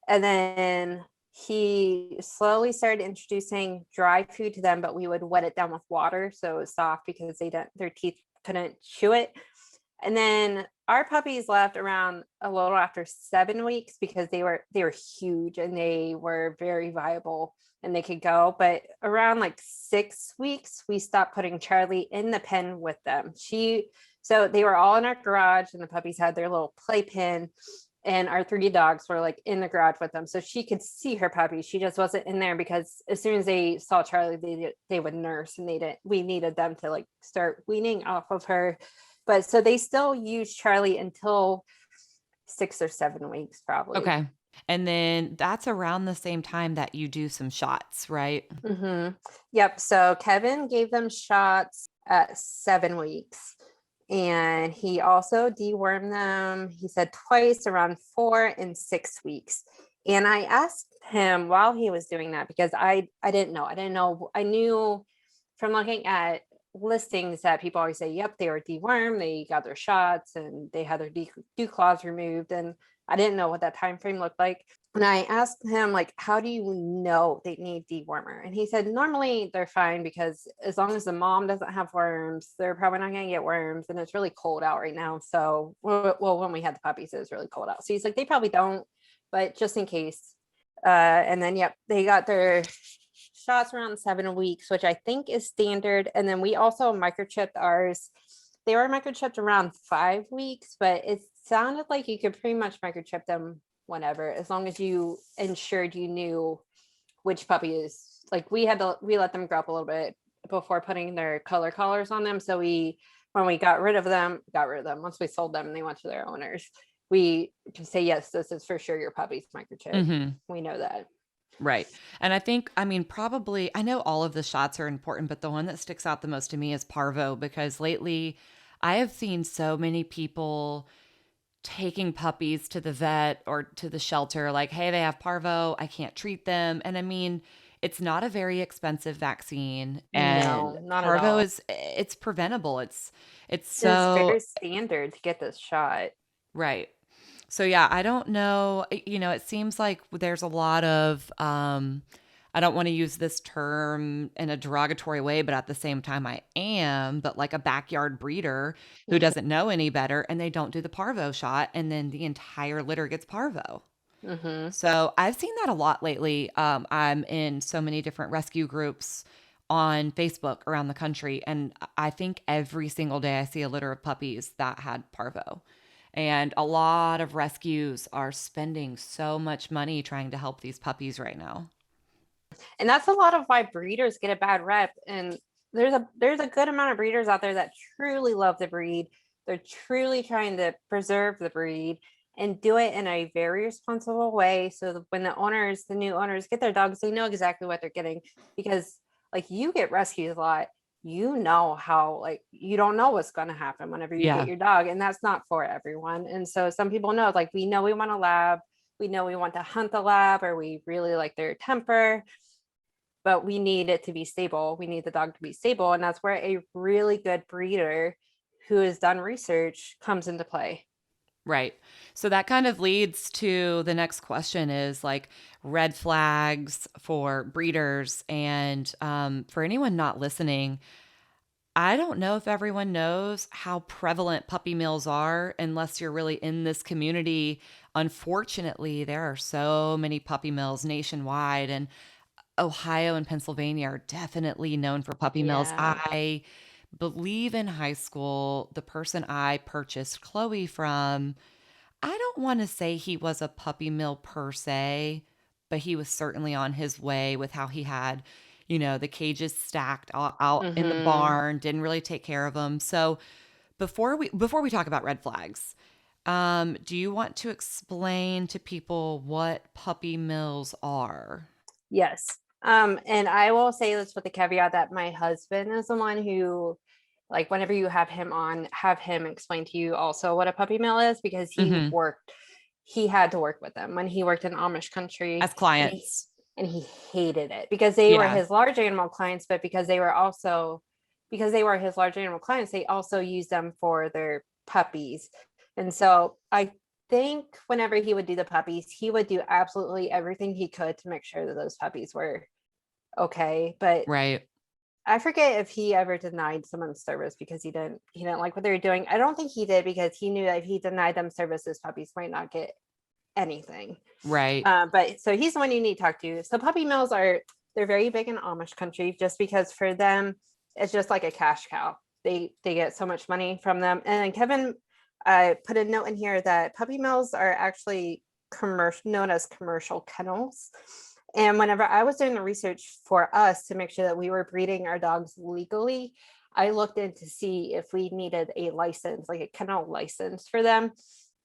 Speaker 2: And then he slowly started introducing dry food to them, but we would wet it down with water so it was soft because their teeth couldn't chew it. And then our puppies left around a little after 7 weeks because they were huge and they were very viable and they could go. But around like 6 weeks, we stopped putting Charlie in the pen with them. So they were all in our garage and the puppies had their little playpen, and our three dogs were like in the garage with them. So she could see her puppies. She just wasn't in there because as soon as they saw Charlie, they would nurse, and we needed them to like start weaning off of her. But so they still use Charlie until 6 or 7 weeks, probably.
Speaker 1: Okay. And then that's around the same time that you do some shots, right?
Speaker 2: Yep. So Kevin gave them shots at 7 weeks. And he also dewormed them, he said twice, around 4 and 6 weeks. And I asked him while he was doing that because I didn't know. I didn't know. I knew from looking at listings that people always say, yep, they were dewormed, they got their shots, and they had their dew claws removed. And I didn't know what that time frame looked like. And I asked him, like, how do you know they need dewormer? And he said, normally they're fine because as long as the mom doesn't have worms, they're probably not going to get worms. And it's really cold out right now. So, well, when we had the puppies, it was really cold out. So he's like, they probably don't, but just in case. And then, yep, they got their shots around 7 weeks, which I think is standard. And then we also microchipped ours. They were microchipped around 5 weeks, but it sounded like you could pretty much microchip them whenever, as long as you ensured you knew which puppy is. Like we let them grow up a little bit before putting their color collars on them. So when we got rid of them, once we sold them and they went to their owners, we can say, yes, this is for sure your puppy's microchip. We know that.
Speaker 1: Right. And I think, I mean, probably, I know all of the shots are important, but the one that sticks out the most to me is parvo, because lately I have seen so many people taking puppies to the vet or to the shelter, like, hey, they have parvo, I can't treat them. And I mean, it's not a very expensive vaccine, and
Speaker 2: No, not at
Speaker 1: parvo
Speaker 2: all.
Speaker 1: it's preventable. It's
Speaker 2: It's
Speaker 1: so
Speaker 2: very standard to get this shot.
Speaker 1: right. So yeah, I don't know, it seems like there's a lot of I don't want to use this term in a derogatory way, but at the same time I am, but like a backyard breeder who
Speaker 2: Mhm.
Speaker 1: doesn't know any better and they don't do the parvo shot and then the entire litter gets parvo.
Speaker 2: Mhm.
Speaker 1: So I've seen that a lot lately. I'm in so many different rescue groups on Facebook around the country, and I think every single day I see a litter of puppies that had parvo. And a lot of rescues are spending so much money trying to help these puppies right now.
Speaker 2: And that's a lot of why breeders get a bad rep. And there's a good amount of breeders out there that truly love the breed. They're truly trying to preserve the breed and do it in a very responsible way. So that when the new owners get their dogs, they know exactly what they're getting. Because like you get rescued a lot, you know how, like, you don't know what's going to happen whenever you get
Speaker 1: Yeah.
Speaker 2: your dog, and that's not for everyone. And so some people know, like, we know we want a lab, we know we want to hunt the lab, or we really like their temper, but we need it to be stable. We need the dog to be stable. And that's where a really good breeder who has done research comes into play.
Speaker 1: Right. So that kind of leads to the next question is like red flags for breeders. And for anyone not listening, I don't know if everyone knows how prevalent puppy mills are unless you're really in this community. Unfortunately, there are so many puppy mills nationwide, and Ohio and Pennsylvania are definitely known for puppy mills.
Speaker 2: Yeah.
Speaker 1: I believe in high school, the person I purchased Chloe from, I don't want to say he was a puppy mill per se, but he was certainly on his way with how he had, the cages stacked out in the
Speaker 2: Mm-hmm.
Speaker 1: barn, didn't really take care of them. So before we talk about red flags, do you want to explain to people what puppy mills are?
Speaker 2: Yes. And I will say this with the caveat that my husband is the one who, like, whenever you have him on, have him explain to you also what a puppy mill is, because
Speaker 1: Hmm.
Speaker 2: he had to work with them when he worked in Amish country,
Speaker 1: As
Speaker 2: and he
Speaker 1: clients.
Speaker 2: and he hated it because they were
Speaker 1: Yeah,
Speaker 2: his large animal clients, but because they were his large animal clients, they also used them for their puppies. And so I think whenever he would do the puppies, he would do absolutely everything he could to make sure that those puppies were okay. But
Speaker 1: right,
Speaker 2: I forget if he ever denied someone service because he didn't like what they were doing. I don't think he did because he knew that if he denied them service, his puppies might not get anything.
Speaker 1: right.
Speaker 2: But so he's the one you need to talk to. So puppy mills they're very big in Amish country just because for them it's just like a cash cow. They get so much money from them. And then Kevin put a note in here that puppy mills are actually commercial, known as commercial kennels. And whenever I was doing the research for us to make sure that we were breeding our dogs legally, I looked in to see if we needed a license, like a kennel license for them.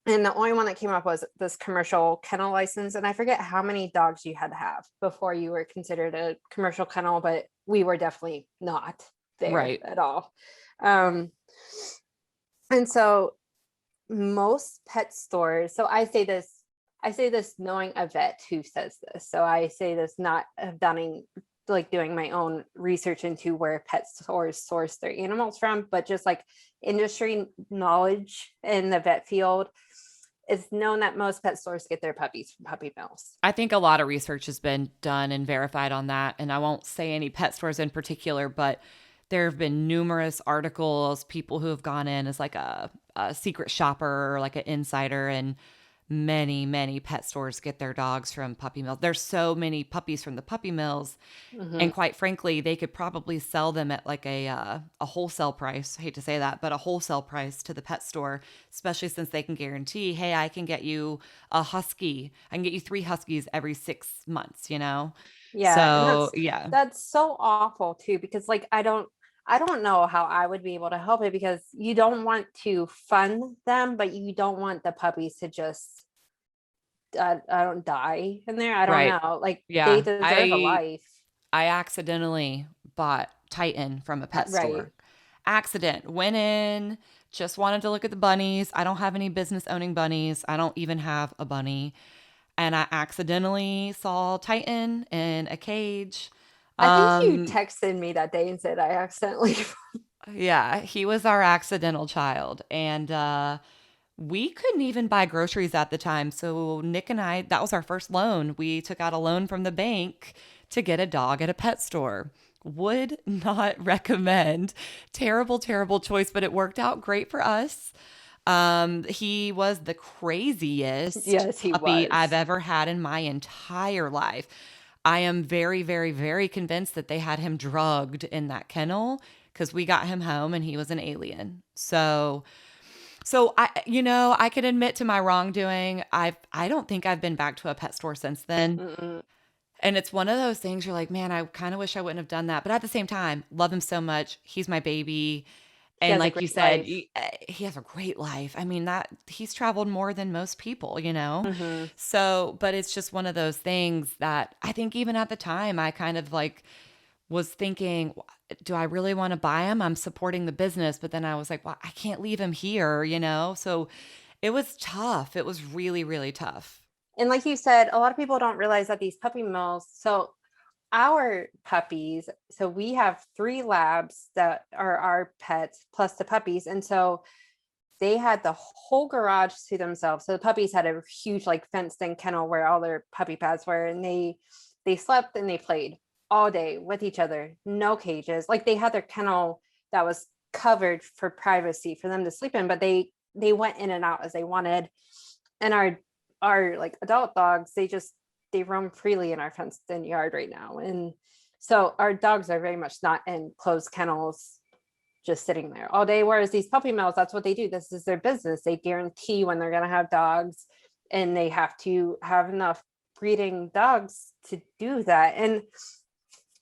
Speaker 2: And the only one that came up was this commercial kennel license. And I forget how many dogs you had to have before you were considered a commercial kennel, but we were definitely not there
Speaker 1: Right.
Speaker 2: at all. Um, and so most pet stores, so I say this knowing a vet who says this. So I say this not of done like doing my own research into where pet stores source their animals from, but just like industry knowledge in the vet field. It's known that most pet stores get their puppies from puppy mills.
Speaker 1: I think a lot of research has been done and verified on that. And I won't say any pet stores in particular, but there have been numerous articles, people who have gone in as like a secret shopper or like an insider, and many, many pet stores get their dogs from puppy mills. There's so many puppies from the puppy mills.
Speaker 2: Mm-hmm.
Speaker 1: And quite frankly, they could probably sell them at like a wholesale price. I hate to say that, but a wholesale price to the pet store, especially since they can guarantee, hey, I can get you a husky. I can get you 3 huskies every 6 months.
Speaker 2: Yeah, and
Speaker 1: So yeah,
Speaker 2: that's so awful too, because like I don't know how I would be able to help it because you don't want to fund them, but you don't want the puppies to just I don't die in there. I don't
Speaker 1: right.
Speaker 2: know. Like they
Speaker 1: Yeah.
Speaker 2: deserve a
Speaker 1: I
Speaker 2: life.
Speaker 1: I accidentally bought Titan from a pet
Speaker 2: Right.
Speaker 1: store. Accident. Went in, just wanted to look at the bunnies. I don't have any business owning bunnies. I don't even have a bunny. And I accidentally saw Titan in a cage.
Speaker 2: I think you
Speaker 1: Um,
Speaker 2: texted me that day and said I accidentally.
Speaker 1: yeah, he was our accidental child. And we couldn't even buy groceries at the time. So Nick and I, that was our first loan. We took out a loan from the bank to get a dog at a pet store. Would not recommend. Terrible, terrible choice, but it worked out great for us. He was the craziest
Speaker 2: Yes, he
Speaker 1: puppy I've
Speaker 2: was.
Speaker 1: ever had in my entire life. I am very, very, very convinced that they had him drugged in that kennel because we got him home and he was an alien. So I could admit to my wrongdoing. I don't think I've been back to a pet store since then.
Speaker 2: Mm-mm.
Speaker 1: And it's one of those things you're like, man, I kind of wish I wouldn't have done that. But at the same time, love him so much. He's my baby.
Speaker 2: He
Speaker 1: And
Speaker 2: has a
Speaker 1: like you
Speaker 2: great
Speaker 1: said,
Speaker 2: life.
Speaker 1: he has a great life. I mean, that he's traveled more than most people.
Speaker 2: Mm-hmm.
Speaker 1: So, but it's just one of those things that I think even at the time, I kind of like was thinking, do I really want to buy him? I'm supporting the business. But then I was like, well, I can't leave him here. So it was tough. It was really, really tough.
Speaker 2: And like you said, a lot of people don't realize that these puppy mills. So our puppies, so we have 3 labs that are our pets plus the puppies. And so they had the whole garage to themselves. So the puppies had a huge like fenced in kennel where all their puppy pads were, and they slept and they played all day with each other, no cages. Like they had their kennel that was covered for privacy for them to sleep in, but they went in and out as they wanted. And our like adult dogs, they roam freely in our fenced in yard right now. And so our dogs are very much not in closed kennels just sitting there all day. Whereas these puppy mills, that's what they do. This is their business. They guarantee when they're going to have dogs, and they have to have enough breeding dogs to do that. And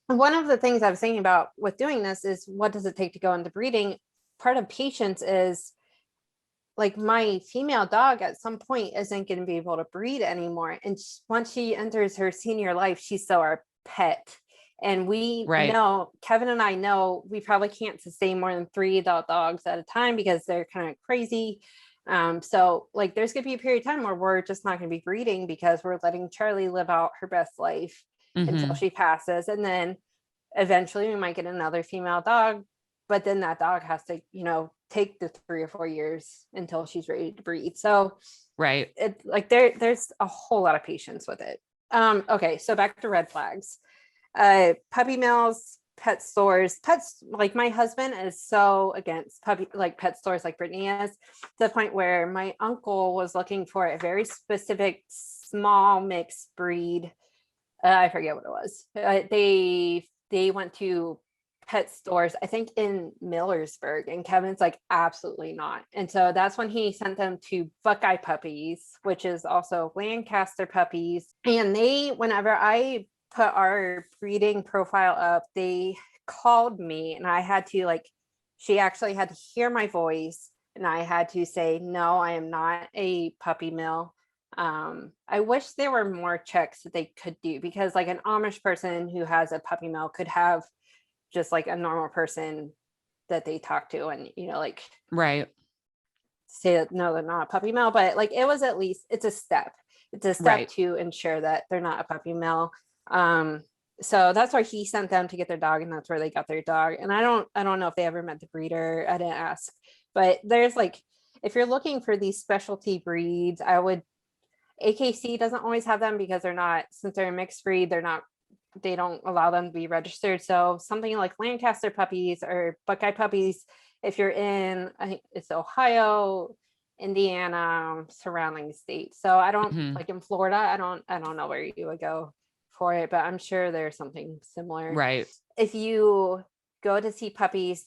Speaker 2: one of the things I was thinking about with doing this is, what does it take to go into breeding? Part of patience is, like, my female dog at some point isn't going to be able to breed anymore. And once she enters her senior life, she's still our pet. And we
Speaker 1: Right.
Speaker 2: know, Kevin and I know, we probably can't sustain more than 3 adult dogs at a time because they're kind of crazy. So like, there's going to be a period of time where we're just not going to be breeding because we're letting Charlie live out her best life until
Speaker 1: Mm-hmm.
Speaker 2: she passes. And then eventually we might get another female dog, but then that dog has to, take the 3 or 4 years until she's ready to breed. So
Speaker 1: Right.
Speaker 2: it, like, there's a whole lot of patience with it. Okay, so back to red flags. Puppy mills, pet stores, pets. Like, my husband is so against pet stores like Brittany is, to the point where my uncle was looking for a very specific small mixed breed. I forget what it was. They went to pet stores, I think in Millersburg, and Kevin's like, absolutely not. And so that's when he sent them to Buckeye Puppies, which is also Lancaster Puppies. And whenever I put our breeding profile up, they called me, and I had to, like, she actually had to hear my voice, and I had to say, no, I am not a puppy mill. I wish there were more checks that they could do, because like, an Amish person who has a puppy mill could have just like a normal person that they talk to, and like,
Speaker 1: Right.
Speaker 2: say that no, they're not a puppy mill. But like, it was, at least it's a step
Speaker 1: Right.
Speaker 2: to ensure that they're not a puppy mill. So that's where he sent them to get their dog, and that's where they got their dog. And I don't know if they ever met the breeder. I didn't ask. But there's like, if you're looking for these specialty breeds, AKC doesn't always have them, because since they're a mixed breed, they don't allow them to be registered. So something like Lancaster Puppies or Buckeye Puppies, if you're in, I think it's Ohio, Indiana, surrounding states. So I don't,
Speaker 1: Mm-hmm.
Speaker 2: like, in Florida, I don't know where you would go for it, but I'm sure there's something similar.
Speaker 1: Right.
Speaker 2: If you go to see puppies,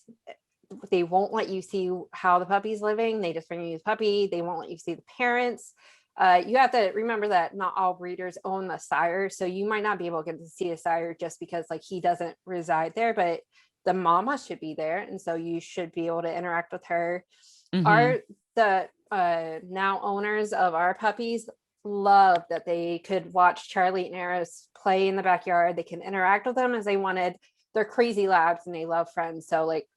Speaker 2: they won't let you see how the puppy's living. They just bring you the puppy. They won't let you see the parents. You have to remember that not all breeders own the sire, so you might not be able to get to see a sire just because, like, he doesn't reside there, but the mama should be there, and so you should be able to interact with her.
Speaker 1: Mm-hmm.
Speaker 2: The now owners of our puppies love that they could watch Charlie and Eris play in the backyard. They can interact with them as they wanted. They're crazy labs and they love friends, so like,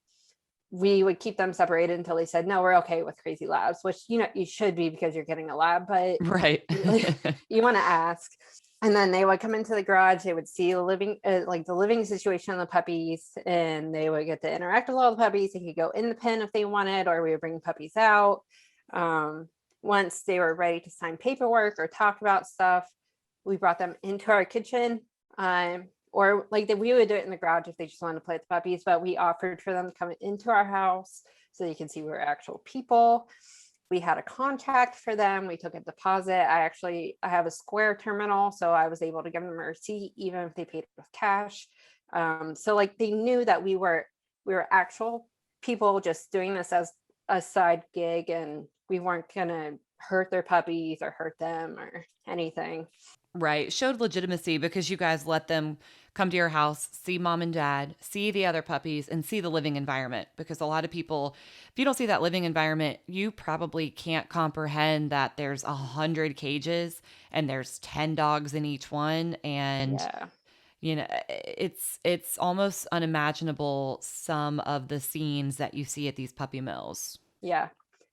Speaker 2: we would keep them separated until they said, no, we're okay with crazy labs, which, you should be, because you're getting a lab, but
Speaker 1: Right.
Speaker 2: you want to ask. And then they would come into the garage, they would see the living situation of the puppies, and they would get to interact with all the puppies. They could go in the pen if they wanted, or we would bring puppies out. Once they were ready to sign paperwork or talk about stuff, we brought them into our kitchen. Or like, we would do it in the garage if they just wanted to play with the puppies, but we offered for them to come into our house so you can see we're actual people. We had a contract for them. We took a deposit. I have a Square terminal, so I was able to give them a receipt even if they paid with cash. So like, they knew that we were actual people just doing this as a side gig, and we weren't gonna hurt their puppies or hurt them or anything.
Speaker 1: Right. Showed legitimacy because you guys let them come to your house, see mom and dad, see the other puppies, and see the living environment. Because a lot of people, if you don't see that living environment, you probably can't comprehend that there's 100 cages and there's 10 dogs in each one. And,
Speaker 2: Yeah.
Speaker 1: it's almost unimaginable, some of the scenes that you see at these puppy mills.
Speaker 2: Yeah.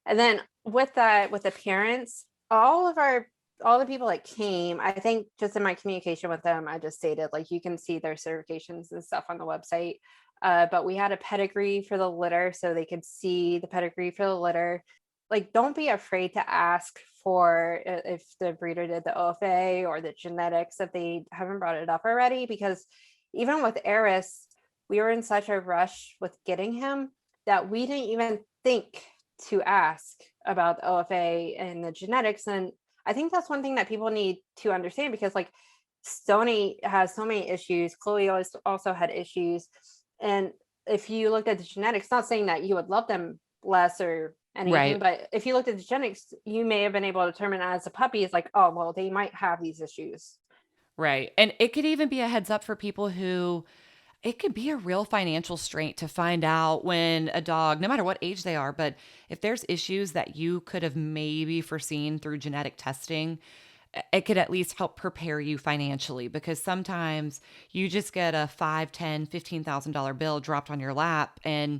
Speaker 2: And then with the parents, all the people that came, I think just in my communication with them, I just stated, like, you can see their certifications and stuff on the website. But we had a pedigree for the litter, so they could see the pedigree for the litter. Like, don't be afraid to ask for if the breeder did the OFA or the genetics, if they haven't brought it up already, because even with Eris, we were in such a rush with getting him that we didn't even think to ask about the OFA and the genetics. And I think that's one thing that people need to understand, because like, Stoney has so many issues. Chloe also had issues. And if you looked at the genetics, not saying that you would love them less or anything,
Speaker 1: Right.
Speaker 2: but if you looked at the genetics, you may have been able to determine as a puppy, it's like, oh, well, they might have these issues.
Speaker 1: Right. And it could even be a heads up for people who it could be a real financial strain to find out when a dog, no matter what age they are, but if there's issues that you could have maybe foreseen through genetic testing, it could at least help prepare you financially because sometimes you just get a 5, 10, $15,000 bill dropped on your lap and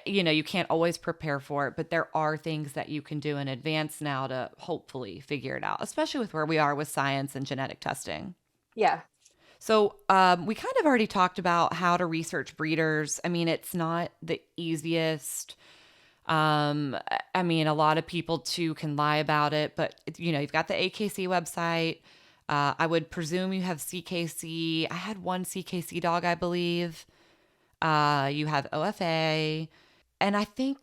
Speaker 1: you can't always prepare for it, but there are things that you can do in advance now to hopefully figure it out, especially with where we are with science and genetic testing.
Speaker 2: Yeah.
Speaker 1: So, we kind of already talked about how to research breeders. I mean, it's not the easiest. I mean, a lot of people too can lie about it, but you've got the AKC website. I would presume you have CKC. I had one CKC dog, I believe. You have OFA. And I think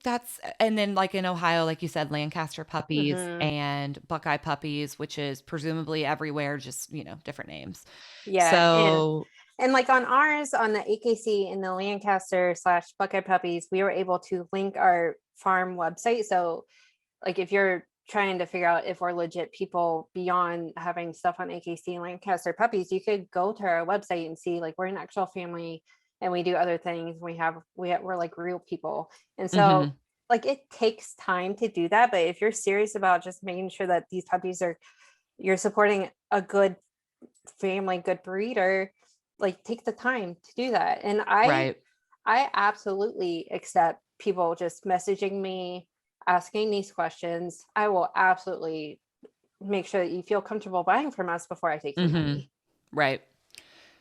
Speaker 1: and then like in Ohio, like you said, Lancaster puppies
Speaker 2: Hmm.
Speaker 1: and Buckeye puppies, which is presumably everywhere, just, different names.
Speaker 2: Yeah.
Speaker 1: So,
Speaker 2: And like on ours, on the AKC and the Lancaster / Buckeye puppies, we were able to link our farm website. So like if you're trying to figure out if we're legit people beyond having stuff on AKC and Lancaster puppies, you could go to our website and see like we're an actual family and we do other things. We're like real people. And so
Speaker 1: mhm,
Speaker 2: like it takes time to do that. But if you're serious about just making sure that these puppies you're supporting a good family, good breeder, like take the time to do that. And
Speaker 1: right.
Speaker 2: I absolutely accept people just messaging me, asking these questions. I will absolutely make sure that you feel comfortable buying from us before I take your
Speaker 1: Mhm,
Speaker 2: money.
Speaker 1: right.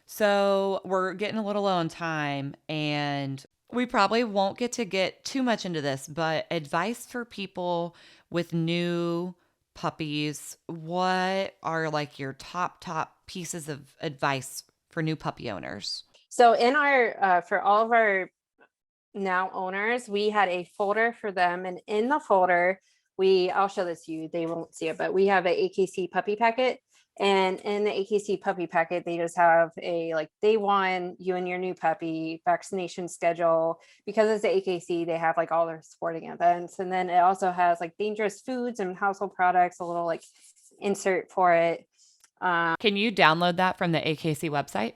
Speaker 1: So, we're getting a little low on time and we probably won't get too much into this, but advice for people with new puppies. What are like your top pieces of advice for new puppy owners?
Speaker 2: So in our for all of our now owners, we had a folder for them, and in the folder, I'll show this to you. They won't see it, but we have a AKC puppy packet. And in the AKC puppy packet, they just have a like day one, you and your new puppy vaccination schedule. Because it's the AKC, they have like all their sporting events. And then it also has like dangerous foods and household products, a little like insert for it.
Speaker 1: Can you download that from the AKC website?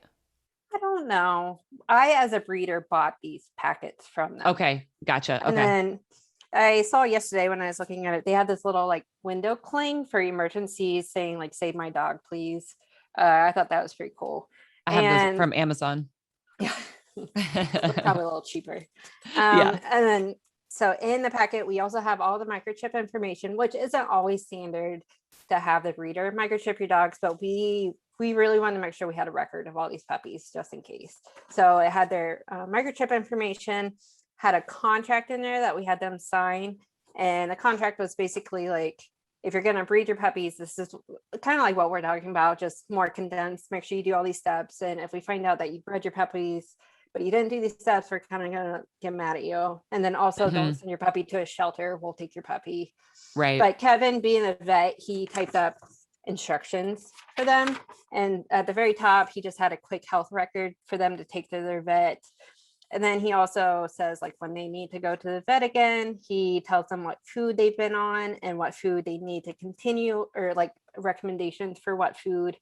Speaker 2: I don't know. I, as a breeder, bought these packets from them.
Speaker 1: Okay, gotcha.
Speaker 2: And
Speaker 1: Okay.
Speaker 2: then I saw yesterday when I was looking at it, they had this little like window cling for emergencies saying like save my dog, please. I thought that was pretty cool.
Speaker 1: I have those
Speaker 2: And
Speaker 1: from Amazon.
Speaker 2: yeah, probably a little cheaper.
Speaker 1: Yeah.
Speaker 2: And then so in the packet, we also have all the microchip information, which isn't always standard to have the breeder microchip your dogs, but we really wanted to make sure we had a record of all these puppies just in case. So it had their microchip information, had a contract in there that we had them sign. And the contract was basically like, if you're going to breed your puppies, this is kind of like what we're talking about, just more condensed. Make sure you do all these steps. And if we find out that you bred your puppies, but you didn't do these steps, we're kind of going to get mad at you. And then also don't
Speaker 1: Mhm.
Speaker 2: send your puppy to a shelter. We'll take your puppy.
Speaker 1: Right.
Speaker 2: But Kevin, being a vet, he typed up instructions for them. And at the very top, he just had a quick health record for them to take to their vet. And then he also says like when they need to go to the vet again, he tells them what food they've been on and what food they need to continue, or like recommendations for what food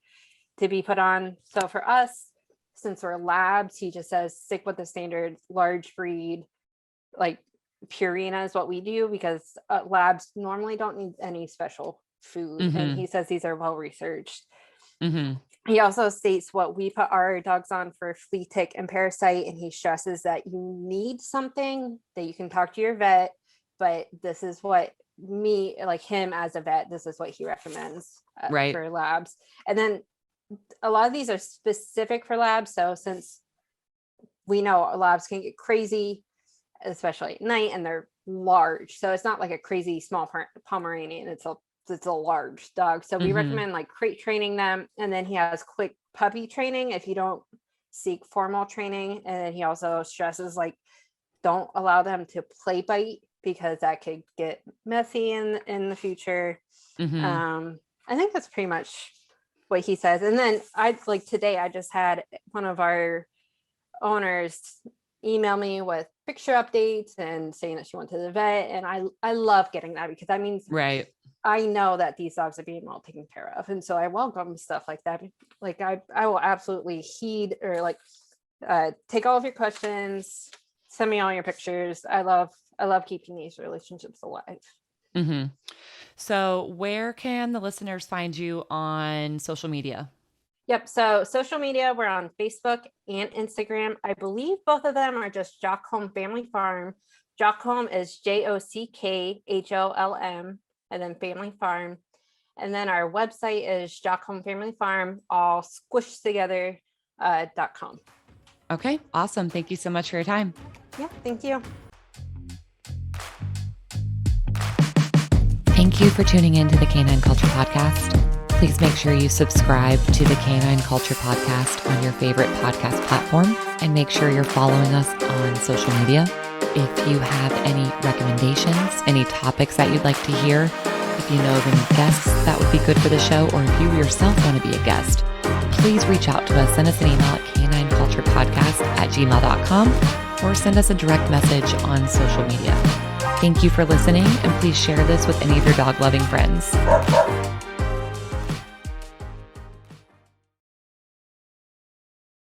Speaker 2: to be put on. So for us, since we're labs, he just says stick with the standard large breed, like Purina is what we do, because labs normally don't need any special food. And
Speaker 1: Mhm.
Speaker 2: he says these are well researched.
Speaker 1: Mhm.
Speaker 2: He also states what we put our dogs on for flea tick and parasite, and he stresses that you need something that you can talk to your vet, but this is what me, like him as a vet, this is what he recommends
Speaker 1: Right.
Speaker 2: for labs. And then a lot of these are specific for labs. So since we know labs can get crazy, especially at night, and they're large, so it's not like a crazy small Pomeranian. It's a large dog. So we
Speaker 1: Mhm.
Speaker 2: recommend like crate training them. And then he has quick puppy training if you don't seek formal training. And then he also stresses like don't allow them to play bite because that could get messy in the future.
Speaker 1: Mhm.
Speaker 2: I think that's pretty much what he says. And then I like today I just had one of our owners email me with picture updates and saying that she went to the vet. And I love getting that, because that means
Speaker 1: Right.
Speaker 2: I know that these dogs are being well taken care of. And so I welcome stuff like that. Like I will absolutely heed, or like take all of your questions, send me all your pictures. I love keeping these relationships alive.
Speaker 1: Mm-hmm. So where can the listeners find you on social media?
Speaker 2: Yep. So social media, we're on Facebook and Instagram. I believe both of them are just Jockholm Family Farm. Jockholm is JOCKHOLM, and then Family Farm. And then our website is Jockholm Family Farm, all squished together, .com.
Speaker 1: Okay, awesome. Thank you so much for your time.
Speaker 2: Yeah, thank you.
Speaker 1: Thank you for tuning in to the Canine Culture Podcast. Please make sure you subscribe to the Canine Culture Podcast on your favorite podcast platform, and make sure you're following us on social media. If you have any recommendations, any topics that you'd like to hear, if you know of any guests that would be good for the show, or if you yourself want to be a guest, please reach out to us. Send us an email at canineculturepodcast@gmail.com, or send us a direct message on social media. Thank you for listening, and please share this with any of your dog-loving friends.